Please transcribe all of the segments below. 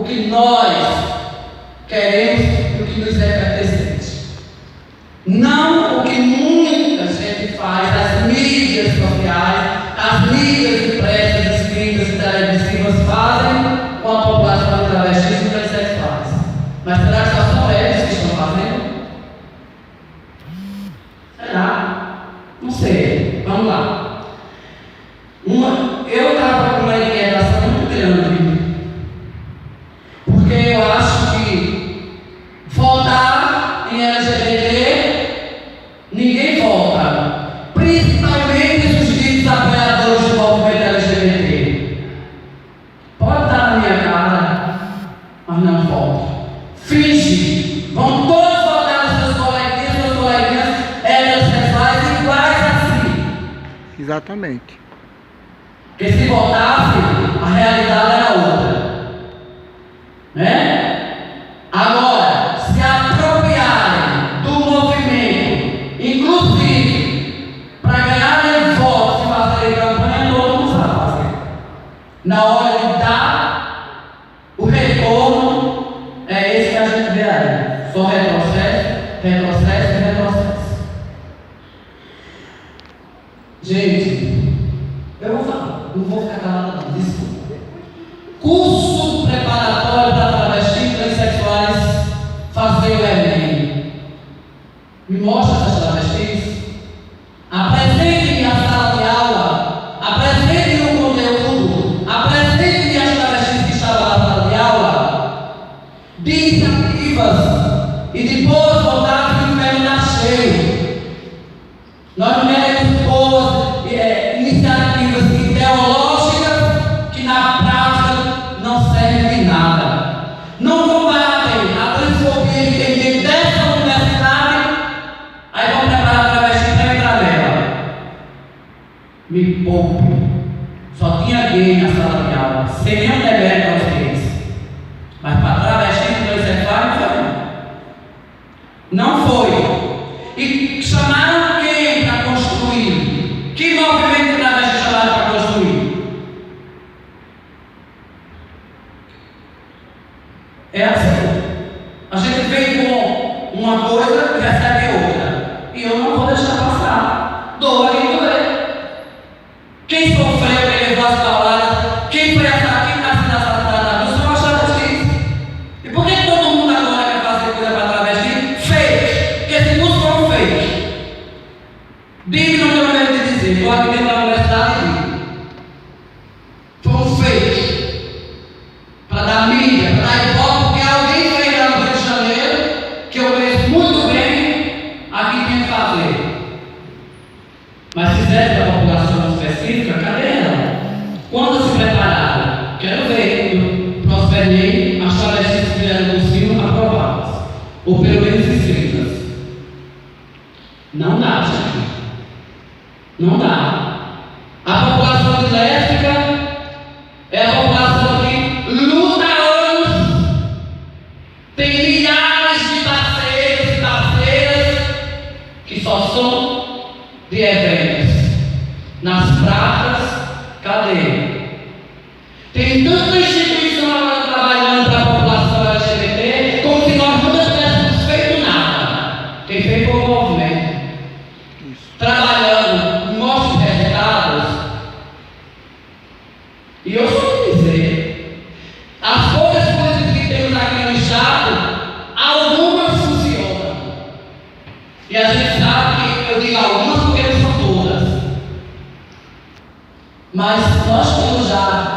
que nós queremos e o que nos é pertencente. Não o que muita gente faz, as mídias sociais, as mídias impressas, escritas e televisivas fazem com a população de travestis e transexuais. Mas será que só são eles que estão fazendo? Será? Não sei. Vamos lá. Eu estava com uma inquietação muito grande, porque eu acho que votar em LGBT, ninguém vota, principalmente os ditos apoiadores do movimento LGBT. Pode estar na minha cara, mas não vota. Finge. Vão todos votar nos seus coleguinhas heterossexuais iguais a si. Exatamente. Porque se votasse, a realidade era outra. Né? Agora, se apropriarem do movimento, inclusive para ganharem votos e fazerem campanha, todo mundo sabe fazer. Na hora de dar o retorno, é esse que a gente vê aí. Só retrocesso, retrocesso e retrocesso. Gente, eu vou falar. Não vou ficar calado não, desculpa. Curso preparatório para travestis e transexuais fazer o Enem. Me mostra essas travestis. Apresente-me a sala de aula. Apresente-me o conteúdo. Apresente-me as travestis que estavam na sala de aula. De iniciativas e de boas vontades que o inferno está cheio. Nós não queremos boas iniciativas ideológicas que na prática não servem de nada. Não combatem a transfobia que tem dentro dessa universidade, aí vão preparar a travesti para entrar nela. Me poupe. Só tinha gay na sala de aula, sem nenhum demérito aos gays. Mas para travesti e transexuais não foi. Não foi. E chamaram quem para construir? Que movimento de travesti chamaram para construir? É assim. A gente vem com uma coisa e recebe outra. E eu não vou deixar passar. Doa quem doer. Quem sofreu, quem levou as palavras, quem foi assassinado, são as travestis. E por que todo mundo agora quer fazer coisa para travesti? Fake. Porque esse curso foi um fake. Digno não tenho medo de dizer. Estou aqui dentro da universidade e digo. Foi um fake. Para dar mídia, para dar ibope, porque alguém fez lá no Rio de Janeiro, que eu conheço muito bem, aqui tem que fazer. Mas se fizer para a população específica, cadê ela? Quando se prepararam? Quero ver eu prosperei as travestis que fizeram possível aprovadas. Ou pelo menos inscritas. Não dá, gente. Não dá. A população de lésbica é a população que luta há anos. Tem milhares de parceiros e parceiras que só são de eventos. Nas praças, cadê? Tem tanta instituição agora trabalhando para a população LGBT como se nós nunca tivéssemos feito nada. Quem fez foi o movimento. Trabalhando, mostra os resultados. E eu só vou dizer, as poucas coisas que temos aqui no estado, algumas funcionam. E a gente sabe que eu digo algumas porque não são todas. Mas nós temos já.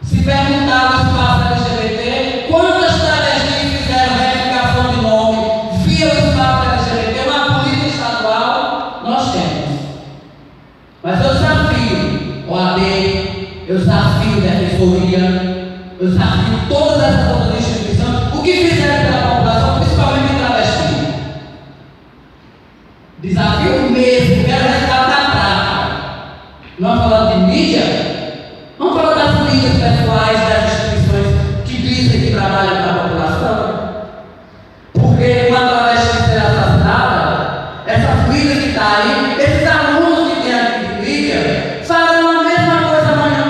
Se perguntar no espaço LGBT, quantas travestis fizeram verificação de nome via o espaço LGBT, uma política estadual, nós temos. Mas eu desafio OAB, eu desafio Defensoria, eu desafio todas essas outras instituições, o que fizeram pela população, principalmente travesti. Desafio mesmo, quero resultado na prática. Nós falamos de mídia, vamos falar das mídias pessoais das instituições que dizem que trabalham para a população. Porque uma travesti ser assassinada, essas mídias que estão aí, esses alunos que tem aqui de mídia, farão a mesma coisa amanhã.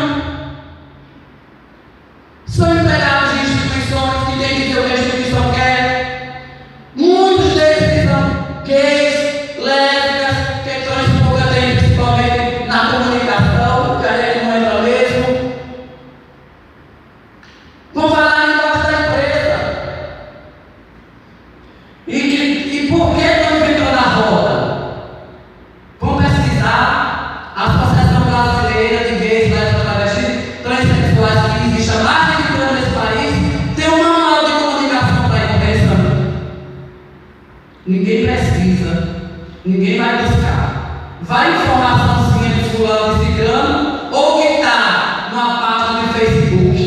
São empregados de instituições isso é o que a instituição quer. Muitos deles são gays, lésbicas, questões pouca tem, principalmente na comunicação, que a gente não entra mesmo. Vão falar em voz da empresa. E por que não inventou na roda? Vão pesquisar a Associação Brasileira de Gays, Lésbicas, Travestis, Transsexuais que existe há mais de 20 anos nesse país, tem um manual de comunicação para a imprensa. Ninguém pesquisa, ninguém vai buscar. Vai informaçãozinha de fulano de ciclano, ou que está numa página de Facebook.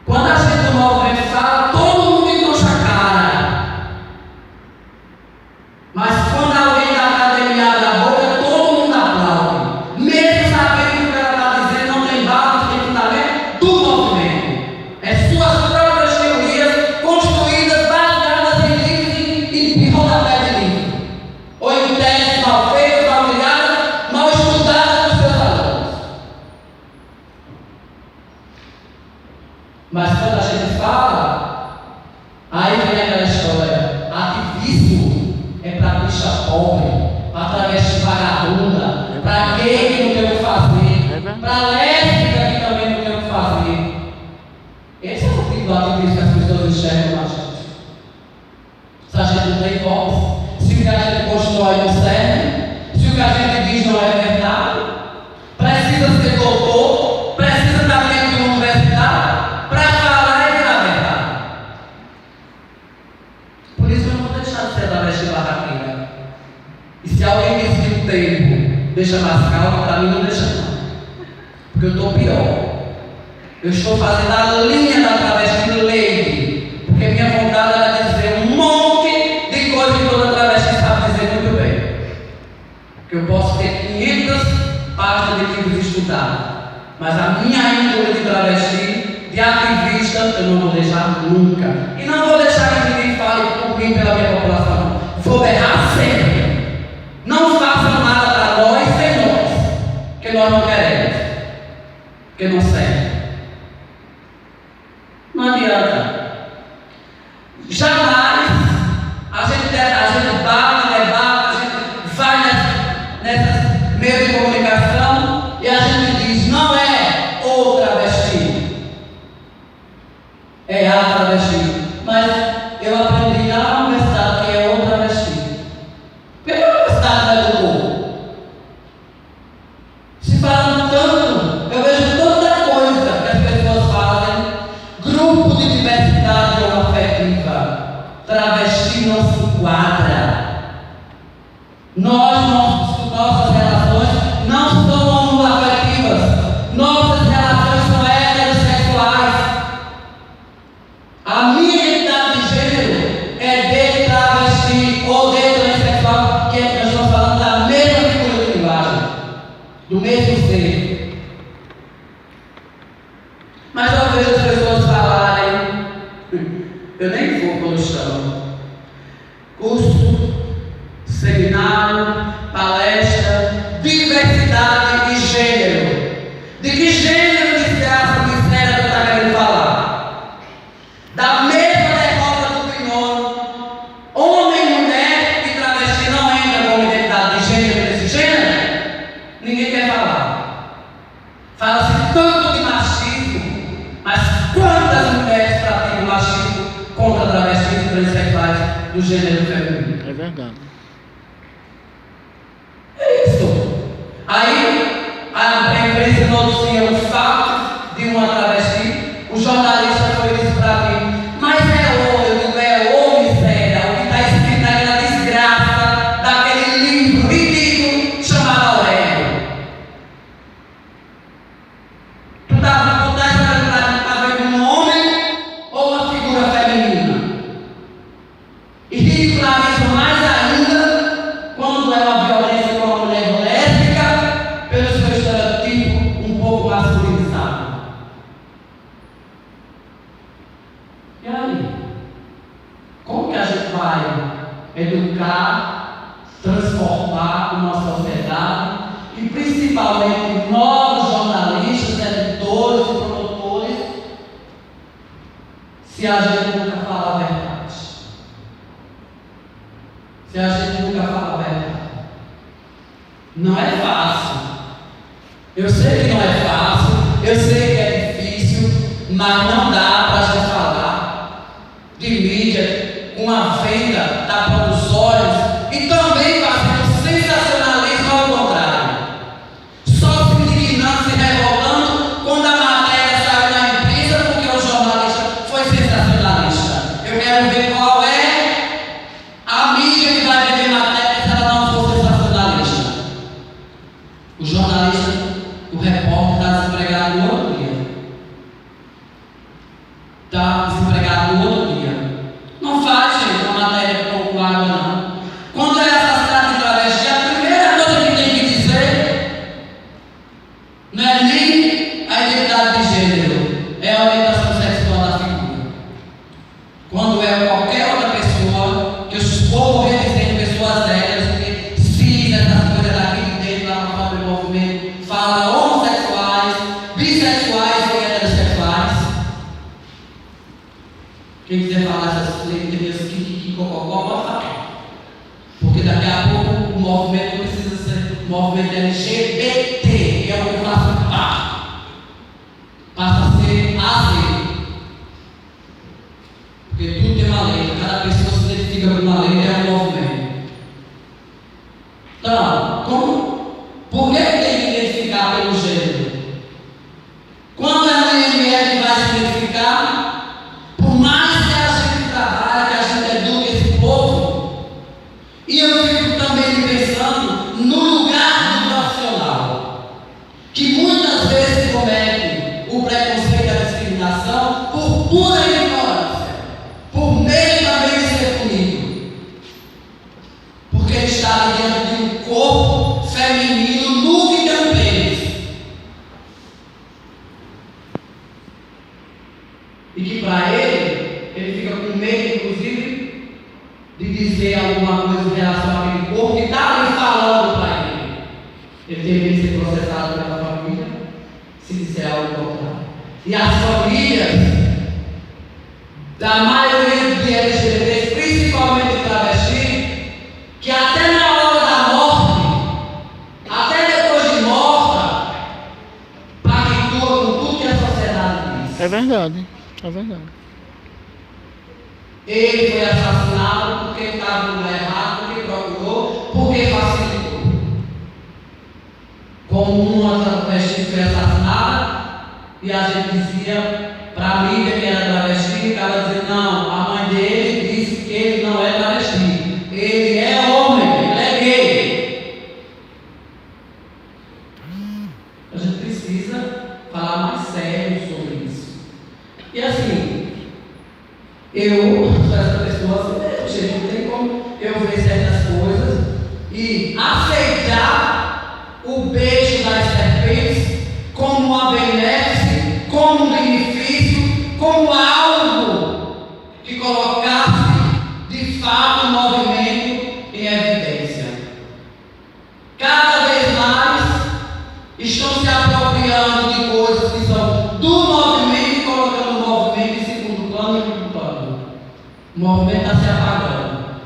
Quando a gente do movimento fala, todo mundo encoxa a cara. Mas quando alguém da academia abre a boca, todo mundo aplaude. Mesmo sabendo que o cara está dizendo não tem base, não tem fundamento do movimento. É suas próprias teorias construídas, baseadas em livros e rodapé de livro. Ou em teses mal feitas, mal criadas, mal estudadas por seus alunos. Mas quando a gente fala, aí vem aquela história: ativismo é para bicha pobre, para travesti vagabunda, para gay que não tem o que fazer, para lésbica que também não tem o que fazer. Esse é o tipo do ativismo que as pessoas enxergam na gente. Se a gente não tem voz, se o que a gente constrói não serve, se o que a gente diz não é verdade, precisa ser doutor, precisa estar dentro de uma universidade para falar e virar verdade. Por isso eu não vou deixar de ser travesti barraqueira. E se alguém diz que o tempo deixa mais calmo, para mim não deixa não. Porque eu estou pior. Eu estou fazendo a linha da travesti lady. Porque minha vontade era dizer um monte de coisa que toda travesti sabe dizer muito bem. Que eu posso ter 500 páginas de livros estudados. Mas a minha índole de travesti, de ativista, eu não vou deixar nunca. E não vou deixar que ninguém fale por mim pela minha população. Vou berrar sempre. Não façam nada para nós sem nós. Que nós não queremos. Que não serve. Não adianta. Jamais a gente bate, debate, a gente vai nessas meios de comunicação e a gente diz: não é o travesti, é a travesti. Mas eu aprendi lá na universidade que é o travesti. Por que a universidade não educou? Se falam tanto, eu vejo tanta coisa que as pessoas fazem. Grupo de diversidade homoafetiva. Travesti não se enquadra. Nossas relações não são homoafetivas. Nossas relações são heterossexuais. A minha identidade de gênero é de travesti ou de transexual, que nós estamos falando da mesma figura de linguagem, do mesmo ser. Mas eu vejo as pessoas falarem, eu nem vou quando estão. Curso, seminário, palestra, diversidade e gênero. De que gênero de graça mistério que está querendo falar? Da mesma derrota do binômio, homem, mulher e travesti não entra como identidade de gênero desse gênero? Ninguém quer falar. Fala-se tanto de machismo, mas quantas mulheres praticam machismo contra travestis e transexuais do gênero feminino? É verdade. É isso. Aí a imprensa noticia o fato de uma travesti, o jornalista foi e disse para mim: mas é o miséria, o que está escrito naquela desgraça daquele livro ridículo chamado Aurélio. Tu está vendo um homem ou uma figura feminina? E ridicularizam mais ainda quando é uma violência com uma mulher lésbica pelo seu estereotipo um pouco masculinizado. E aí? Como que a gente vai educar, transformar uma sociedade e principalmente nós, jornalistas, editores e produtores, a gente nunca fala a verdade. Se a gente nunca fala a verdade. Não é fácil. Eu sei que não é fácil, eu sei que é difícil, mas não dá para a gente falar de mídia com a venda da produções e também fazendo sensacionalismo ao contrário. Só se indignando, se revoltando quando a matéria saiu na imprensa porque o jornalista foi sensacionalista. Eu quero ver qual é a mídia que vai vender matéria se ela não for sensacionalista. O jornalista, o repórter está desempregado no outro dia. Está desempregado no outro dia. Não faz, gente, uma matéria com água, não. Quando é assassinado de travesti, a primeira coisa que tem que dizer não é nem a identidade de gênero, é a orientação sexual da figura. Quando é qualquer outra pessoa, que eu vou morrer dizendo pessoas sérias, que cis, essas coisas daqui de dentro, lá no próprio movimento, fala homossexuais, bissexuais e heterossexuais. Quem quiser falar essas letrinhas que cococó, pode falar. Porque daqui a pouco o movimento precisa ser o movimento LGBT, que é o que eu faço parte. Passa a ser AZ. Porque tudo tem uma lei, cada pessoa se identifica com uma lei, é um movimento. Então, por que tem que identificar pelo gênero? Quando a mulher vai se identificar, por mais que a gente trabalhe, que a gente eduque esse povo, e eu fico também pensando no lugar do profissional, que muitas vezes comete o preconceito e a discriminação por pura ignorância, por medo também de ser punido, porque ele está ali diante de um corpo feminino nu que tem um pênis. E que para ele fica com medo, inclusive, de dizer alguma coisa em relação àquele corpo que está ali falando para ele. Ele teve que ser processado pela família, se disser algo contrário. E as famílias da maioria de LGBTs, principalmente travesti, que até na hora da morte, até depois de morta, pactua com tudo que a sociedade diz. É verdade, é verdade. Ele foi assassinado porque estava no lugar errado, porque procurou, porque facilitou. Como uma travesti foi assassinada, e a gente dizia para a mídia que era travesti, e ela dizia, não, a mãe dele disse que ele não é travesti, ele é homem, ele é gay. A gente precisa falar mais sério sobre isso. E assim, eu, essa pessoa, assim, gente, não tem como eu ver certas coisas e aceitar o beijo das serpentes como uma benéfice, como um benefício, como algo que colocasse de fato o movimento em evidência. Cada vez mais estão se apropriando de coisas que são do movimento e colocando o movimento em segundo plano e quinto plano. O movimento está se apagando.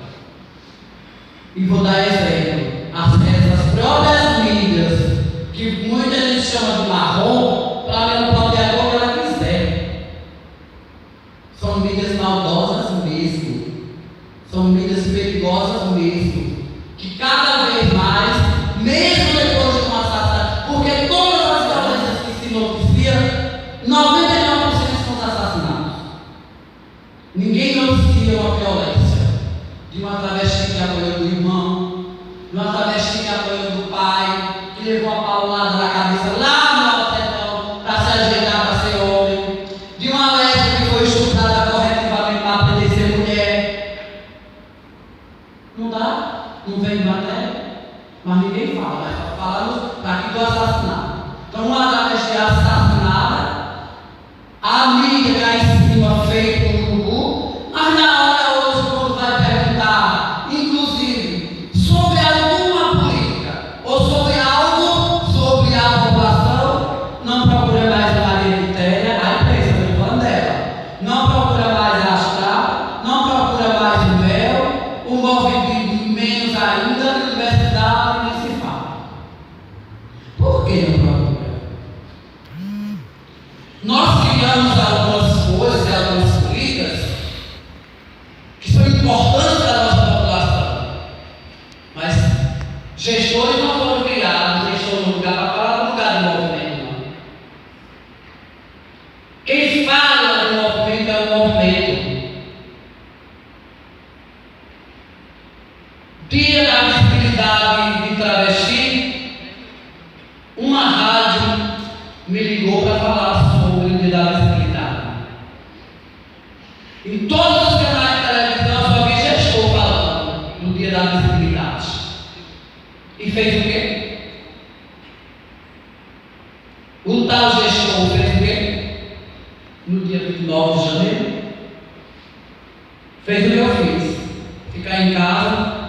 E vou dar exemplo. Essas próprias mídias, que muita gente chama de marrom, para mim não pode ter a cor que ela quiser. São mídias maldosas mesmo. São mídias perigosas mesmo. Que cada vez mais, mesmo depois de um assassinato, porque todas as violências que se noticiam, 99% são assassinatos. Ninguém noticia uma violência. separamos algumas coisas e algumas políticas que são importantes para a nossa população. Mas gestores não foram criados, gestores no lugar para falar do lugar do movimento, não. Quem fala do movimento é o movimento. Dia da visibilidade de travesti, uma rádio me ligou para falar sobre o dia da visibilidade. Em todos os canais de televisão só vi gestor falando no dia da visibilidade. E fez o quê? O tal gestor fez o quê? No dia 29 de janeiro, fez o que eu fiz: ficar em casa,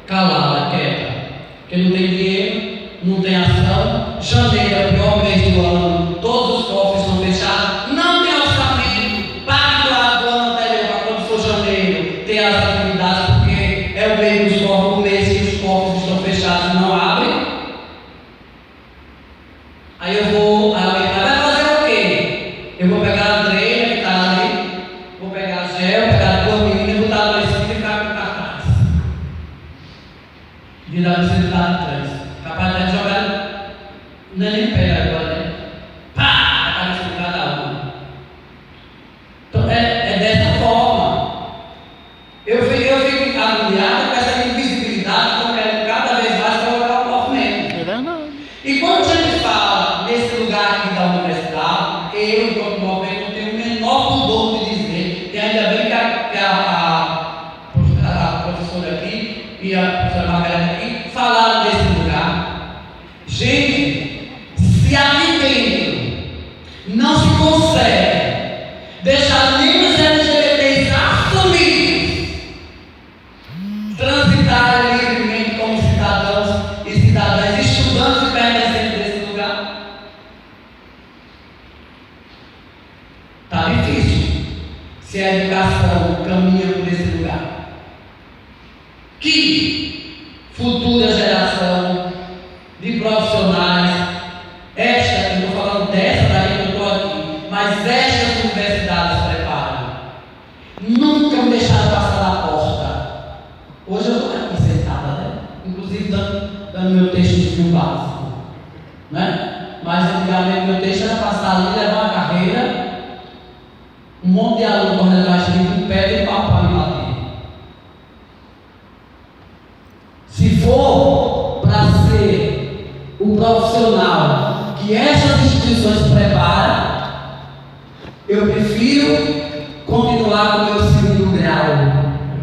calada, quieta, porque não tem dinheiro, não tem ação. Janeiro é o pior mês do ano, todos os cofres estão fechados, não tem orçamento. Pague do ano anterior para quando for janeiro ter as atividades, porque é o mês dos cofres, o mês que os cofres estão fechados e não abrem. Aí eu vou, vai fazer o quê? Eu vou pegar a Andreia que está ali, vou pegar a Gel, pegar a tua menina, vou dar dois filhos e ficar com cartaz. De dar visibilidade atrás. Capaz de jogar, não é nem pé agora, né? Pá! A cabeça de cada um. Então é dessa forma. Eu fico agoniado com essa invisibilidade que eu quero cada vez mais colocar o movimento. É verdade. E quando a gente fala nesse lugar aqui da universidade, eu, enquanto movimento, não tenho o menor pudor de dizer, e ainda bem que a professora aqui e a professora Margarida aqui falaram desse lugar. Gente, se aqui dentro não se consegue deixar nem os LGBTs assumidos transitarem livremente como cidadãos e cidadãs, estudantes e pertencentes desse lugar, está difícil. Se a educação caminha por esse lugar, que futura geração de profissionais, esta, eu estou falando dessa daí que eu estou aqui, mas estas universidades preparam. Nunca me deixaram passar da porta. Hoje eu estou aqui sentada, né? Inclusive dando meu texto de fio básico, né? Mas antigamente meu texto era passar ali, levar uma carreira, um monte de aluno correndo atrás de mim, com pé e papai me bater. Se for para ser o profissional que essas instituições preparam, eu prefiro continuar com o meu segundo grau,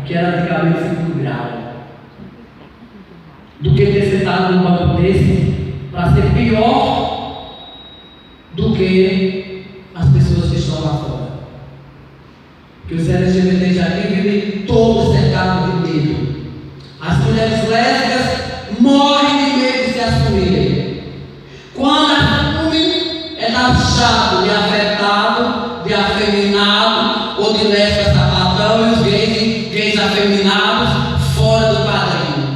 que era antigamente segundo grau, do que ter sentado num banco desse para ser pior do que as pessoas que estão lá fora. Porque os LGBT já vivem todos cercados de medo. As mulheres lésbicas morrem de medo de se assumirem. Quando assumem, é taxado de afetado, de afeminado ou de lésbica sapatão, e os gays afeminados fora do padrão.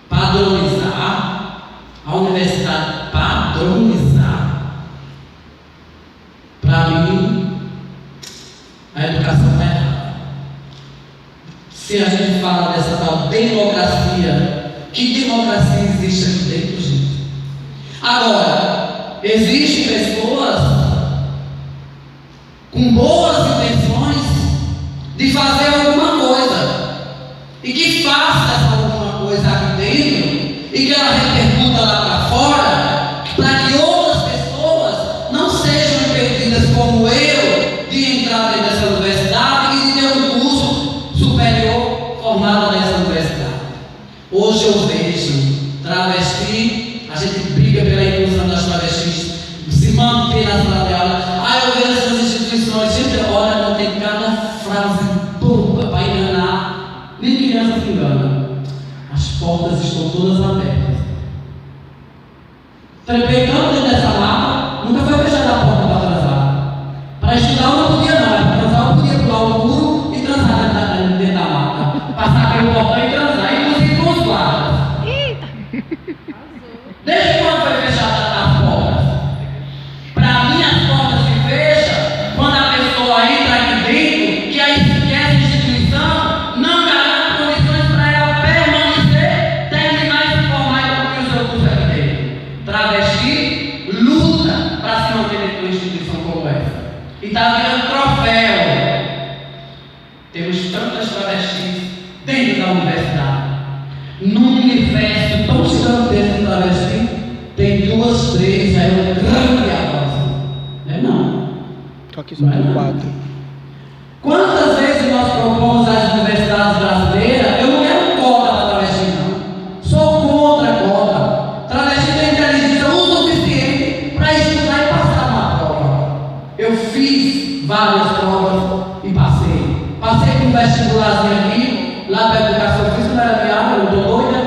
Padronizar, a universidade padronizar. Para mim, a educação está errada. Se a gente fala dessa tal democracia, que democracia existe aqui dentro, gente? Agora, existem pessoas com boas intenções de fazer alguma coisa e que faça essa alguma coisa aqui dentro e que ela repercuta lá para fora, para que outras pessoas não sejam impedidas como eu de entrar dentro dessa universidade e de ter um curso superior formado nessa universidade. Hoje eu vejo travesti, a gente briga pela inclusão das travestis, se manter na sala de aula. Aí eu vejo essas instituições, gente, olha, não tem cada frase boba para enganar, nem criança se engana. As portas estão todas abertas. Trepei tanto dentro dessa mata, nunca foi fechada a porta para transar. Para estudar eu não podia não, para transar eu podia pular o muro e transar dentro da mata. Passar pelo portão e transar, inclusive com os guardas. Desde quando foi fechada as portas? Para mim as portas Aqui só tem 4. Quantas vezes nós propomos às universidades brasileiras, eu não quero cota para travesti, não. Sou contra a cota. Travesti tem inteligência o suficiente para estudar e passar uma prova. Eu fiz várias provas e passei. Passei com um vestibularzinho aqui, lá para a educação física, não era minha área, eu estou doida.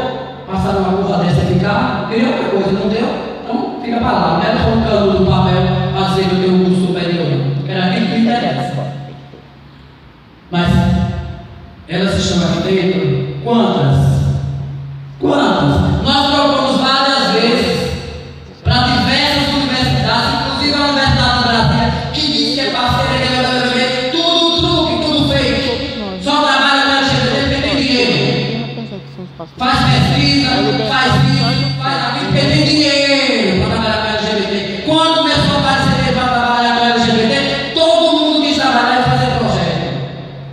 Passar numa curva dessa e ficar, queria outra coisa, não deu? Então fica para lá. Não era só um canudo do papel para dizer que eu tenho um curso superior. Era aquilo que interessa. Mas ela se chama arquiteto? Quantas? Nós propomos várias vezes para diversas universidades, inclusive a Universidade do Brasil, que diz que é parceira, que tudo truque, tudo fake. Só trabalha com a LGBT porque tem dinheiro. Faz pesquisa, faz isso, faz aquilo porque tem dinheiro para trabalhar com a LGBT. Quando começou a aparecer para trabalhar com a LGBT, todo mundo quis trabalhar e fazer projeto.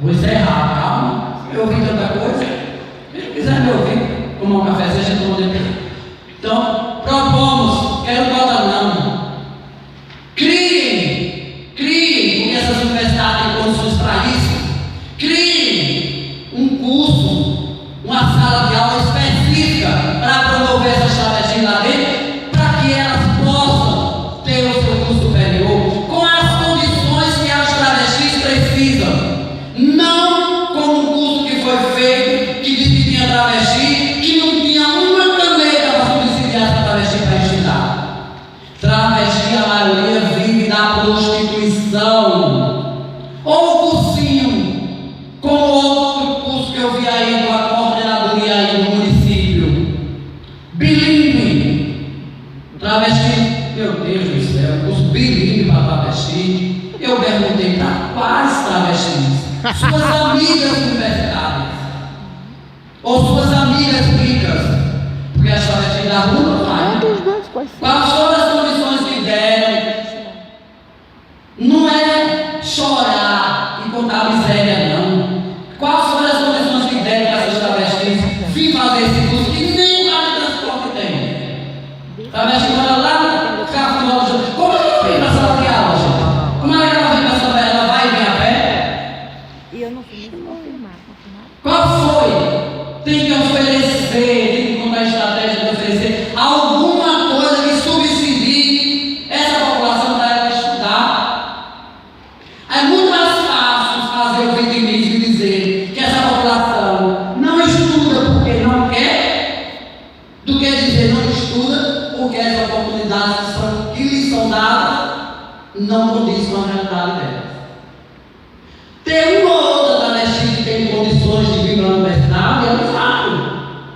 Vou encerrar, calma. Eu ouvi tanta coisa. Quem quiser me ouvir, tomar um café, seja todo depois. Então, propomos, quero cota não. Criem, porque essas universidades têm condições para isso. Criem um curso, uma sala de aula específica para promover essas travestis lá dentro, para que elas possam ter o seu curso superior com as condições que as travestis precisam. Não como um curso que foi feito, que disse que tinha travesti, que não tinha uma caneta para subsidiar essa travesti para estudar. Travesti, a maioria vive da prostituição. Ou o cursinho, como outro curso que eu vi aí com a coordenadoria aí do município. Bilíngue. Travesti, meu Deus do céu, curso bilíngue para travesti. Eu perguntei para quais travestis? Suas amigas universitárias ou suas amigas ricas, porque a travesti da rua não vai. Quais foram as condições que deram? Não é chorar e contar miséria, não. Quais foram as condições que deram para essas travestis vir fazer esse curso que nem vale transporte tem? Travesti mora lá no carro de loja. Como é que ela vem para a sala de aula, gente? Como é que ela vem para a sala de aula? Ela vai e vem a pé? E eu não fui confirmar. Qual foi? Tem que oferecer, tem que contar a estratégia de oferecer alguma coisa que subsidie essa população para ela estudar. É muito mais fácil fazer o vitimismo e dizer que essa população não estuda porque não quer, do que dizer não estuda porque as oportunidades que lhes são dadas não condizem com a realidade delas. Tem uma outra travesti que tem condições de vir para a universidade, é um fato.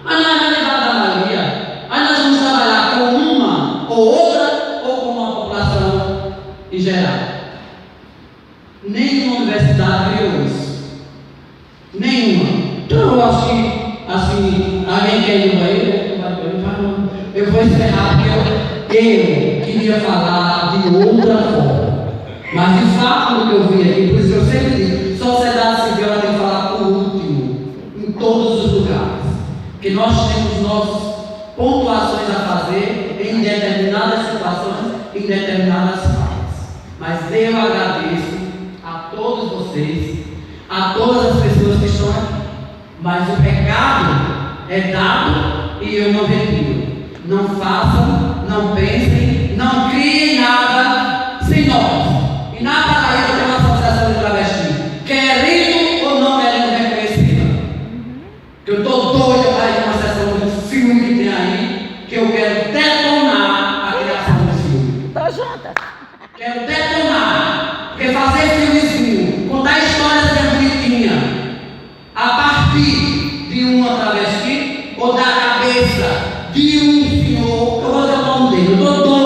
Mas na realidade da maioria, aí nós vamos trabalhar com uma ou outra ou com uma população em geral. Nenhuma universidade criou isso. Nenhuma. Então eu acho que, assim, alguém quer ir no banheiro? Eu vou encerrar porque eu queria falar de outra forma. Mas de fato, do que eu vi aqui, por isso que eu sempre digo, sociedade civil ela tem que falar por último, em todos os lugares. Porque nós temos nossas pontuações a fazer em determinadas situações, em determinadas fases. Mas eu agradeço a todos vocês, a todas as pessoas que estão aqui. Mas o recado é dado e eu não retiro. Não façam, não pensem, não criem nada sem nós. E na Paraíba tem uma associação de travesti, querendo ou não querendo reconhecida. Que eu estou doido para ir numa sessão de um filme que tem aí, que eu quero detonar a criação do filme. Tô junta. Quero detonar, porque fazer filmezinho, contar histórias que é bonitinha, a partir de uma travesti ou da cabeça de um senhor, eu vou dizer o nome dele, eu estou doido.